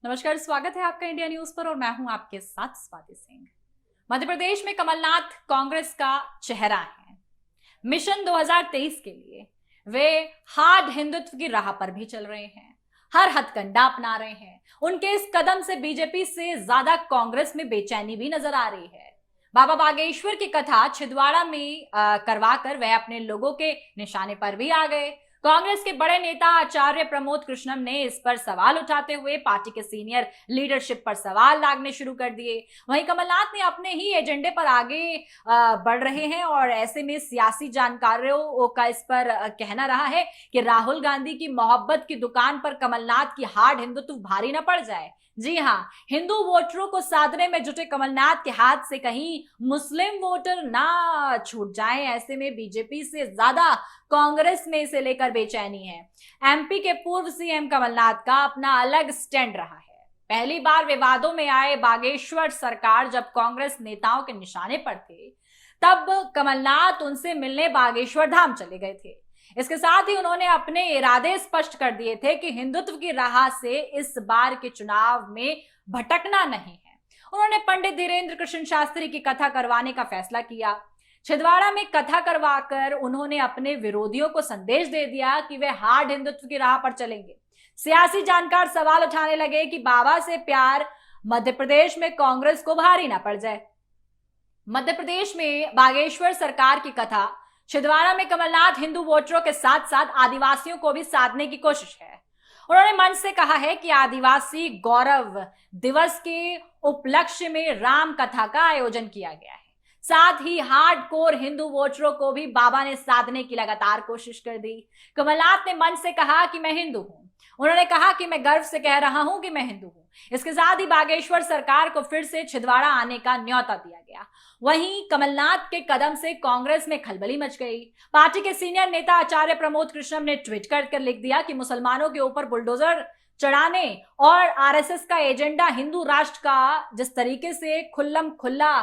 नमस्कार, स्वागत है आपका इंडिया न्यूज पर और मैं हूं आपके साथ स्वाति सिंह। मध्य प्रदेश में कमलनाथ कांग्रेस का चेहरा है। मिशन 2023 के लिए वे हार्ड हिंदुत्व की राह पर भी चल रहे हैं, हर हथकंडा अपना रहे हैं। उनके इस कदम से बीजेपी से ज्यादा कांग्रेस में बेचैनी भी नजर आ रही है। बाबा बागेश्वर की कथा छिंदवाड़ा में करवा कर वह अपने लोगों के निशाने पर भी आ गए। कांग्रेस के बड़े नेता आचार्य प्रमोद कृष्णम ने इस पर सवाल उठाते हुए पार्टी के सीनियर लीडरशिप पर सवाल लागने शुरू कर दिए। वहीं कमलनाथ ने अपने ही एजेंडे पर आगे बढ़ रहे हैं और ऐसे में सियासी जानकारों का इस पर कहना रहा है कि राहुल गांधी की मोहब्बत की दुकान पर कमलनाथ की हार्ड हिंदुत्व भारी न पड़ जाए। जी हां, हिंदू वोटरों को साधने में जुटे कमलनाथ के हाथ से कहीं मुस्लिम वोटर ना छूट जाएं। ऐसे में बीजेपी से ज्यादा कांग्रेस में इसे लेकर बेचैनी है। एमपी के पूर्व सीएम कमलनाथ का अपना अलग स्टैंड रहा है। पहली बार विवादों में आए बागेश्वर सरकार जब कांग्रेस नेताओं के निशाने पर थे, तब कमलनाथ उनसे मिलने बागेश्वर धाम चले गए थे। इसके साथ ही उन्होंने अपने इरादे स्पष्ट कर दिए थे कि हिंदुत्व की राह से इस बार के चुनाव में भटकना नहीं है। उन्होंने पंडित धीरेन्द्र कृष्ण शास्त्री की कथा करवाने का फैसला किया। छिंदवाड़ा में कथा करवाकर उन्होंने अपने विरोधियों को संदेश दे दिया कि वे हार्ड हिंदुत्व की राह पर चलेंगे। सियासी जानकार सवाल उठाने लगे कि बाबा से प्यार मध्य प्रदेश में कांग्रेस को भारी ना पड़ जाए। मध्य प्रदेश में बागेश्वर सरकार की कथा, छिंदवाड़ा में कमलनाथ हिंदू वोटरों के साथ साथ आदिवासियों को भी साधने की कोशिश है। उन्होंने मंच से कहा है कि आदिवासी गौरव दिवस के उपलक्ष्य में राम कथा का आयोजन किया गया है। साथ ही हार्डकोर हिंदू वोटरों को भी बाबा ने साधने की लगातार कोशिश कर दी। कमलनाथ ने मंच से कहा कि मैं हिंदू हूं। उन्होंने कहा कि मैं गर्व से कह रहा हूं कि मैं हिंदू हूं। इसके साथ ही बागेश्वर सरकार को फिर से छिंदवाड़ा आने का न्योता दिया गया। वहीं कमलनाथ के कदम से कांग्रेस में खलबली मच गई। पार्टी के सीनियर नेता आचार्य प्रमोद कृष्णम ने ट्वीट कर लिख दिया कि मुसलमानों के ऊपर बुलडोजर चढ़ाने और आरएसएस का एजेंडा हिंदू राष्ट्र का जिस तरीके से खुल्लम खुल्ला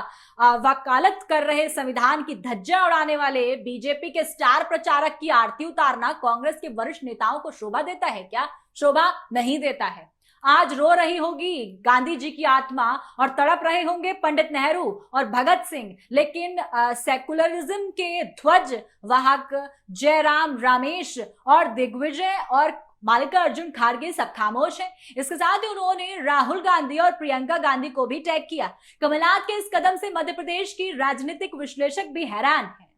वकालत कर रहे संविधान की धज्जियां उड़ाने वाले बीजेपी के स्टार प्रचारक की आरती उतारना कांग्रेस के वरिष्ठ नेताओं को शोभा देता है क्या? शोभा नहीं देता है। आज रो रही होगी गांधी जी की आत्मा और तड़प रहे होंगे पंडित नेहरू और भगत सिंह, लेकिन सेकुलरिज्म के ध्वज वाहक जयराम रमेश और दिग्विजय और मल्लिकार्जुन खड़गे सब खामोश हैं। इसके साथ ही उन्होंने राहुल गांधी और प्रियंका गांधी को भी टैग किया। कमलनाथ के इस कदम से मध्य प्रदेश की राजनीतिक विश्लेषक भी हैरान हैं।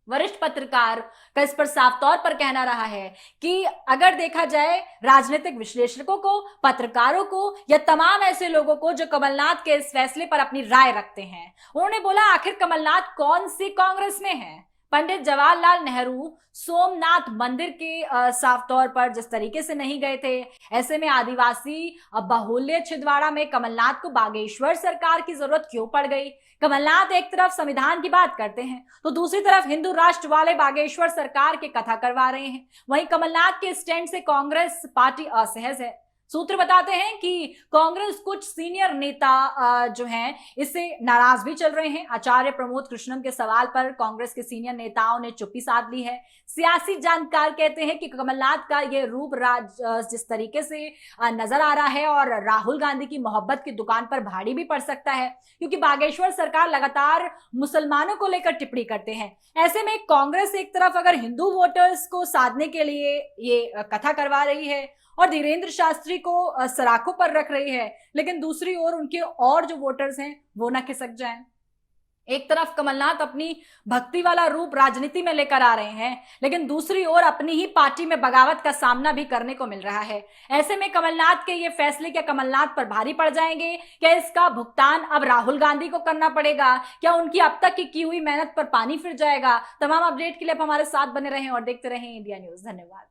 वरिष्ठ पत्रकार का इस पर साफ तौर पर कहना रहा है कि अगर देखा जाए राजनीतिक विश्लेषकों को, पत्रकारों को या तमाम ऐसे लोगों को जो कमलनाथ के इस फैसले पर अपनी राय रखते हैं, उन्होंने बोला आखिर कमलनाथ कौन सी कांग्रेस में है? पंडित जवाहरलाल नेहरू सोमनाथ मंदिर के साफ तौर पर जिस तरीके से नहीं गए थे, ऐसे में आदिवासी बाहुल्य छिंदवाड़ा में कमलनाथ को बागेश्वर सरकार की जरूरत क्यों पड़ गई? कमलनाथ एक तरफ संविधान की बात करते हैं तो दूसरी तरफ हिंदू राष्ट्र वाले बागेश्वर सरकार की कथा करवा रहे हैं। वहीं कमलनाथ के स्टैंड से कांग्रेस पार्टी असहज है। सूत्र बताते हैं कि कांग्रेस कुछ सीनियर नेता जो हैं इससे नाराज भी चल रहे हैं। आचार्य प्रमोद कृष्णम के सवाल पर कांग्रेस के सीनियर नेताओं ने चुप्पी साध ली है। सियासी जानकार कहते हैं कि कमलनाथ का यह रूप राज जिस तरीके से नजर आ रहा है और राहुल गांधी की मोहब्बत की दुकान पर भारी भी पड़ सकता है, क्योंकि बागेश्वर सरकार लगातार मुसलमानों को लेकर टिप्पणी करते हैं। ऐसे में कांग्रेस एक तरफ अगर हिंदू वोटर्स को साधने के लिए ये कथा करवा रही है और धीरेन्द्र शास्त्री को सराखों पर रख रही है, लेकिन दूसरी ओर उनके और जो वोटर्स हैं वो ना खिसक जाएं। एक तरफ कमलनाथ अपनी भक्ति वाला रूप राजनीति में लेकर आ रहे हैं, लेकिन दूसरी ओर अपनी ही पार्टी में बगावत का सामना भी करने को मिल रहा है। ऐसे में कमलनाथ के ये फैसले क्या कमलनाथ पर भारी पड़ जाएंगे? क्या इसका भुगतान अब राहुल गांधी को करना पड़ेगा? क्या उनकी अब तक की हुई मेहनत पर पानी फिर जाएगा? तमाम अपडेट के लिए आप हमारे साथ बने रहें और देखते रहें इंडिया न्यूज। धन्यवाद।